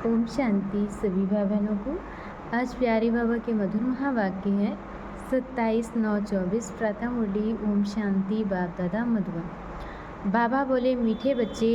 ओम शांति सभी भाई बहनों को। आज प्यारे बाबा के मधुर महावाक्य हैं 27/9/24 प्रातः मुरली। ओम शांति। बाप दादा मधुबन। बाबा बोले, मीठे बच्चे,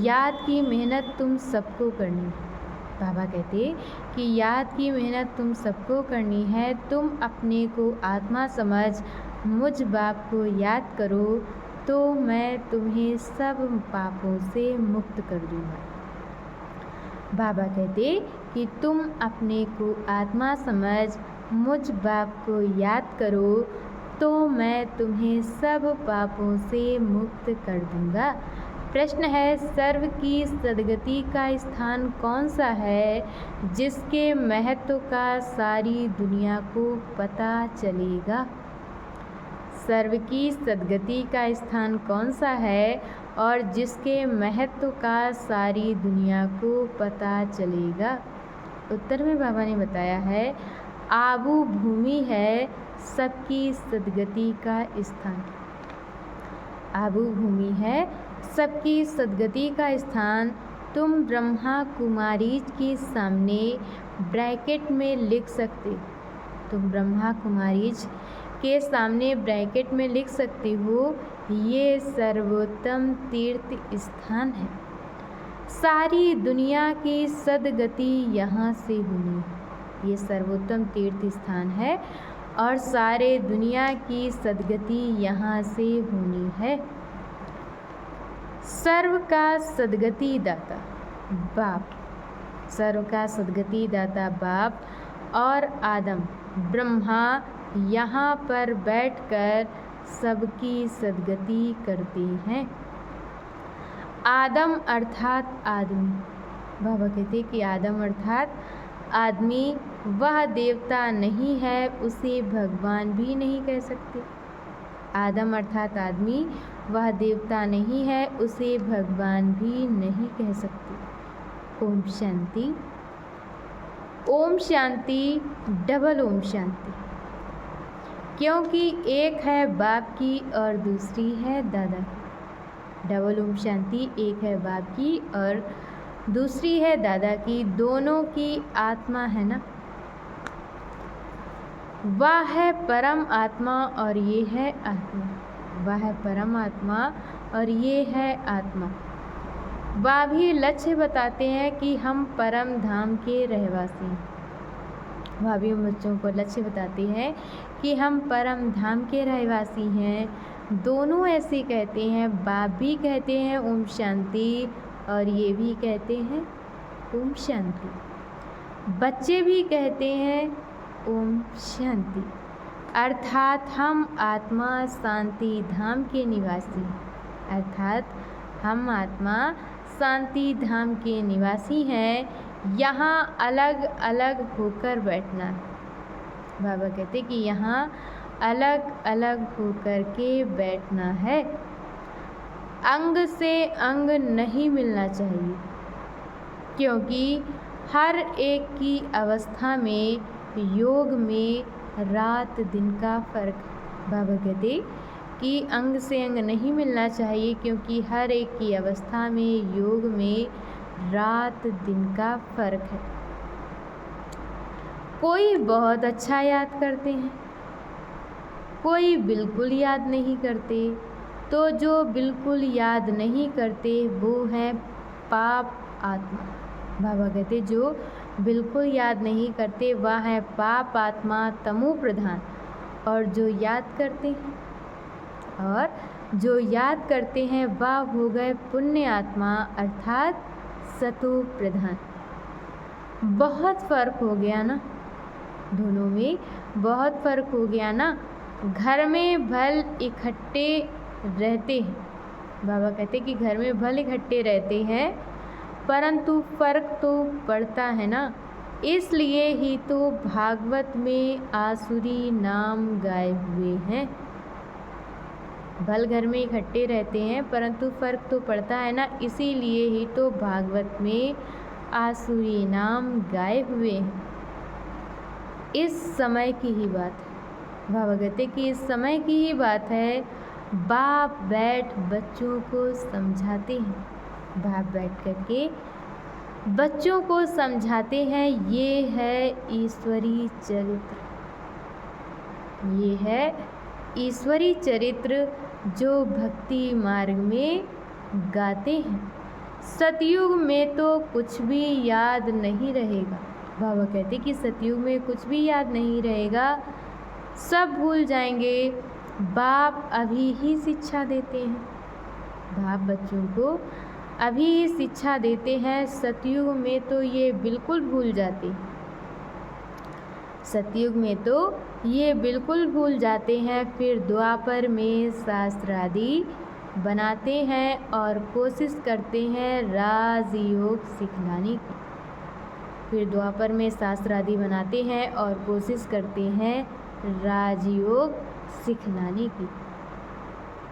याद की मेहनत तुम सबको करनी। बाबा कहते कि याद की मेहनत तुम सबको करनी है। तुम अपने को आत्मा समझ मुझ बाप को याद करो तो मैं तुम्हें सब पापों से मुक्त कर दूंगा। बाबा कहते कि तुम अपने को आत्मा समझ मुझ बाप को याद करो तो मैं तुम्हें सब पापों से मुक्त कर दूंगा। प्रश्न है, सर्व की सद्गति का स्थान कौन सा है जिसके महत्व का सारी दुनिया को पता चलेगा? सर्व की सद्गति का स्थान कौन सा है और जिसके महत्व का सारी दुनिया को पता चलेगा? उत्तर में बाबा ने बताया है, आबू भूमि है सबकी सद्गति का स्थान। आबू भूमि है सबकी सद्गति का स्थान। तुम ब्रह्मा कुमारी के सामने ब्रैकेट में लिख सकते। तुम ब्रह्मा कुमारी के सामने ब्रैकेट में लिख सकते हो, ये सर्वोत्तम तीर्थ स्थान है। सारी दुनिया की सद्गति यहाँ से हुई। ये सर्वोत्तम तीर्थ स्थान है और सारे दुनिया की सद्गति यहाँ से होनी है। सर्व का सद्गति दाता बाप। सर्व का सद्गति दाता बाप और आदम ब्रह्मा यहाँ पर बैठकर सबकी सद्गति करते हैं। आदम अर्थात आदमी। बाबा कहते कि आदम अर्थात आदमी वह देवता नहीं है, उसे भगवान भी नहीं कह सकते। आदम अर्थात आदमी वह देवता नहीं है, उसे भगवान भी नहीं कह सकते। ओम शांति। ओम शांति डबल ओम शांति। क्योंकि एक है बाप की और दूसरी है दादा की। डबल ओम शांति। एक है बाप की और दूसरी है दादा की। दोनों की आत्मा है ना। वह है परम आत्मा और ये है आत्मा। वह है परम आत्मा और ये है आत्मा। वह भी लक्ष्य बताते हैं कि हम परम धाम के रहवासी हैं। वह भी उन बच्चों को लक्ष्य बताते हैं कि हम परम धाम के रहवासी हैं। दोनों ऐसे कहते हैं। बाप भी कहते हैं ओम शांति और ये भी कहते हैं ओम शांति। बच्चे भी कहते हैं ओम शांति। अर्थात हम आत्मा शांति धाम के निवासी। अर्थात हम आत्मा शांति धाम के निवासी हैं। यहाँ अलग अलग होकर बैठना। बाबा कहते कि यहाँ अलग अलग होकर के बैठना है। अंग से अंग नहीं मिलना चाहिए, क्योंकि हर एक की अवस्था में योग में रात दिन का फर्क है। बाबा कहते कि अंग से अंग नहीं मिलना चाहिए, क्योंकि हर एक की अवस्था में योग में रात दिन का फर्क है। कोई बहुत अच्छा याद करते हैं, कोई बिल्कुल याद नहीं करते। तो जो बिल्कुल याद नहीं करते वो है पाप आत्मा। बाबा कहते जो बिल्कुल याद नहीं करते वह है पाप आत्मा तमो प्रधान। और जो याद करते हैं वह हो गए पुण्य आत्मा अर्थात सतो प्रधान। बहुत फ़र्क हो गया ना, दोनों में बहुत फ़र्क हो गया ना। घर में भल इकट्ठे रहते हैं। बाबा कहते कि घर में भल इकट्ठे रहते हैं, परंतु फ़र्क तो पड़ता है ना। इसलिए ही तो भागवत में आसुरी नाम गाए हुए हैं। भल घर में इकट्ठे रहते हैं परंतु फ़र्क तो पड़ता है ना, इसीलिए ही तो भागवत में आसुरी नाम गाए हुए हैं। इस समय की ही बात है। बाबा कहते कि इस समय की ही बात है। बाप बैठ बच्चों को समझाते हैं। बाप बैठ करके बच्चों को समझाते हैं ये है ईश्वरीय चरित्र, ये है ईश्वरीय चरित्र जो भक्ति मार्ग में गाते हैं। सतयुग में तो कुछ भी याद नहीं रहेगा। बाबा कहते कि सतयुग में कुछ भी याद नहीं रहेगा, सब भूल जाएंगे। बाप अभी ही शिक्षा देते हैं, बाप बच्चों को अभी ही शिक्षा देते हैं। सतयुग में तो ये बिल्कुल भूल जाते हैं, सतयुग में तो ये बिल्कुल भूल जाते हैं। फिर द्वापर में शास्त्र आदि बनाते हैं और कोशिश करते हैं राजयोग सिखलाने की। फिर द्वापर में शास्त्र आदि बनाते हैं और कोशिश करते हैं राजयोग सिखलाने की।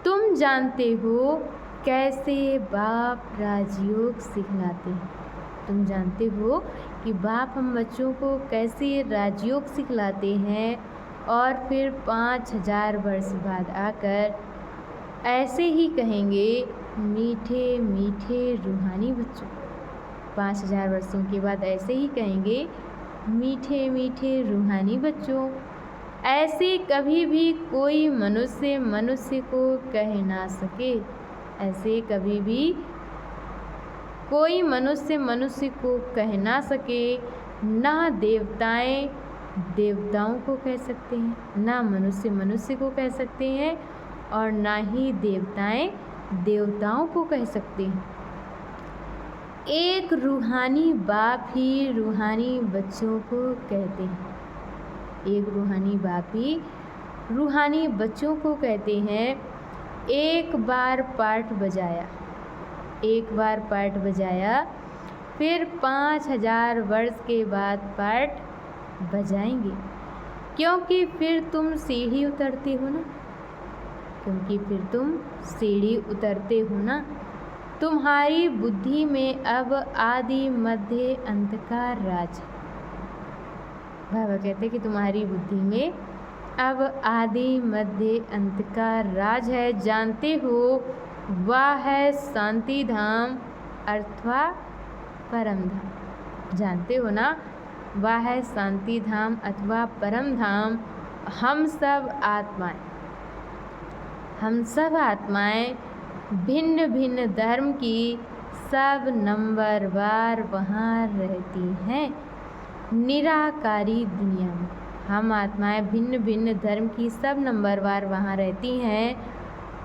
तुम जानते हो कैसे बाप राजयोग सिखलाते हैं, तुम जानते हो कि बाप हम बच्चों को कैसे राजयोग सिखलाते हैं। और फिर 5000 वर्ष बाद आकर ऐसे ही कहेंगे, मीठे मीठे रूहानी बच्चों। 5000 वर्षों के बाद ऐसे ही कहेंगे, मीठे मीठे रूहानी बच्चों। ऐसे कभी भी कोई मनुष्य को कह ना सके, ऐसे कभी भी कोई मनुष्य को कह ना सके। ना देवताएं देवताओं को कह सकते हैं, ना मनुष्य को कह सकते हैं, और ना ही देवताएं देवताओं को कह सकते हैं। एक रूहानी बाप ही रूहानी बच्चों को कहते हैं, एक रूहानी बाप ही रूहानी बच्चों को कहते हैं। एक बार पाठ बजाया, एक बार पाठ बजाया, फिर 5000 वर्ष के बाद पाठ बजाएंगे, क्योंकि फिर तुम सीढ़ी उतरते हो ना, क्योंकि फिर तुम सीढ़ी उतरते हो ना। तुम्हारी बुद्धि में अब आदि मध्य अंत का राज है। बाबा कहते कि तुम्हारी बुद्धि में अब आदि मध्य अंत का राज है। जानते हो वह है शांति धाम अथवा परम धाम, जानते हो ना वह है शांति धाम अथवा परम धाम। हम सब आत्माएं भिन्न भिन्न धर्म की सब नंबरवार वहाँ रहती हैं निराकारी दुनिया में। हम आत्माएं भिन्न भिन्न धर्म की सब नंबरवार वहाँ रहती हैं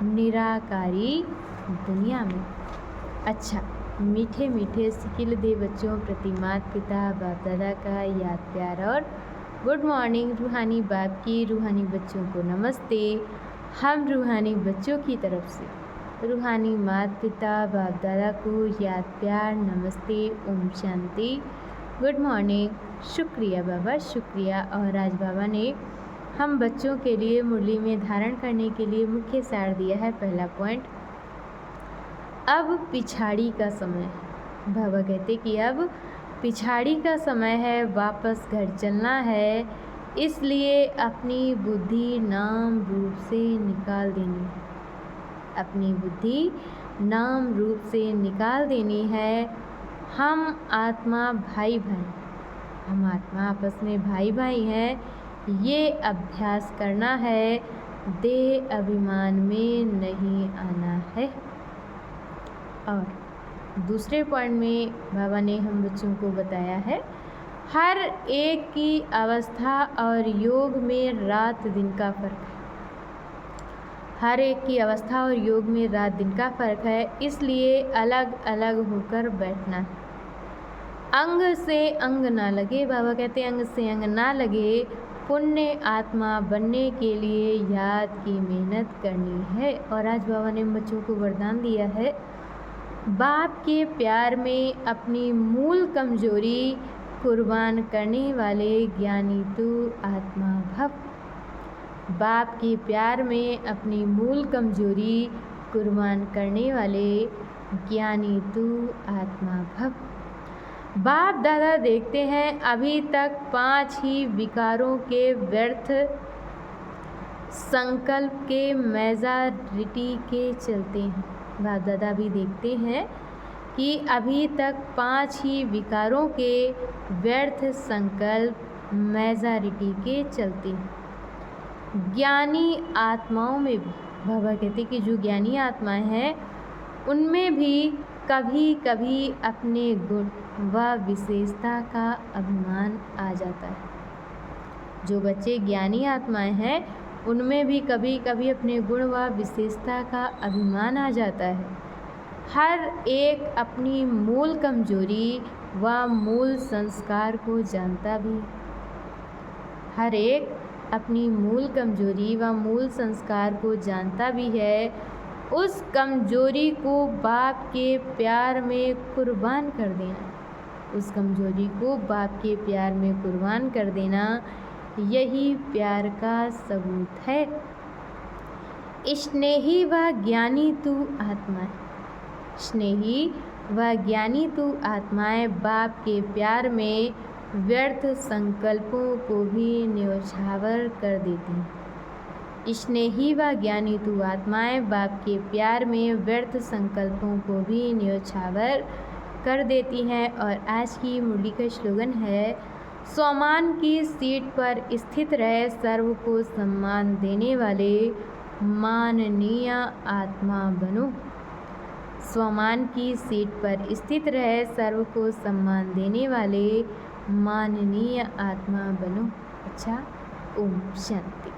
निराकारी दुनिया में। अच्छा, मीठे मीठे सिकिल दे बच्चों प्रति माता पिता बाप दादा का याद प्यार और गुड मॉर्निंग। रूहानी बाप की रूहानी बच्चों को नमस्ते। हम रूहानी बच्चों की तरफ से रूहानी माता पिता बाप दादा को याद प्यार नमस्ते, ओम शांति, गुड मॉर्निंग। शुक्रिया बाबा, शुक्रिया। और आज बाबा ने हम बच्चों के लिए मुरली में धारण करने के लिए मुख्य सार दिया है। पहला पॉइंट, अब पिछाड़ी का समय है। बाबा कहते कि अब पिछाड़ी का समय है, वापस घर चलना है, इसलिए अपनी बुद्धि नाम रूप से निकाल देनी है, अपनी बुद्धि नाम रूप से निकाल देनी है। हम आत्मा भाई भाई, हम आत्मा आपस में भाई भाई हैं, ये अभ्यास करना है, देह अभिमान में नहीं आना है। और दूसरे पॉइंट में बाबा ने हम बच्चों को बताया है, हर एक की अवस्था और योग में रात दिन का फर्क है, हर एक की अवस्था और योग में रात दिन का फर्क है, इसलिए अलग अलग होकर बैठना है। अंग से अंग ना लगे, बाबा कहते हैं अंग से अंग ना लगे। पुण्य आत्मा बनने के लिए याद की मेहनत करनी है। और आज बाबा ने बच्चों को वरदान दिया है, बाप के प्यार में अपनी मूल कमजोरी कुर्बान करने वाले ज्ञानी तू आत्मा भव। बाप के प्यार में अपनी मूल कमजोरी कुर्बान करने वाले ज्ञानी तू आत्मा भव। बाप दादा देखते हैं अभी तक 5 ही विकारों के व्यर्थ संकल्प के मेजॉरिटी के चलते हैं। बाप दादा भी देखते हैं कि अभी तक 5 ही विकारों के व्यर्थ संकल्प मेजॉरिटी के चलते ज्ञानी आत्माओं में भी, बाबा कहते कि जो ज्ञानी आत्माएं हैं उनमें भी कभी कभी अपने गुण व विशेषता का अभिमान आ जाता है। जो बच्चे ज्ञानी आत्माएं हैं उनमें भी कभी कभी अपने गुण व विशेषता का अभिमान आ जाता है। हर एक अपनी मूल कमजोरी व मूल संस्कार को जानता भी, हर एक अपनी मूल कमजोरी व मूल संस्कार को जानता भी है। उस कमजोरी को बाप के प्यार में कुर्बान कर देना, उस कमजोरी को बाप के प्यार में कुर्बान कर देना, यही प्यार का सबूत है। स्नेही व ज्ञानी तू आत्माएं, स्नेही व ज्ञानी तू आत्माएं बाप के प्यार में व्यर्थ संकल्पों को भी न्यौछावर कर देती हैं। स्नेही व ज्ञानी तू आत्माएं बाप के प्यार में व्यर्थ संकल्पों को भी न्यौछावर कर देती हैं। और आज की मुरली का स्लोगन है, सम्मान की सीट पर स्थित रहे सर्व को सम्मान देने वाले माननीय आत्मा बनो। सम्मान की सीट पर स्थित रहे सर्व को सम्मान देने वाले माननीय आत्मा बनो। अच्छा, ओम शांति।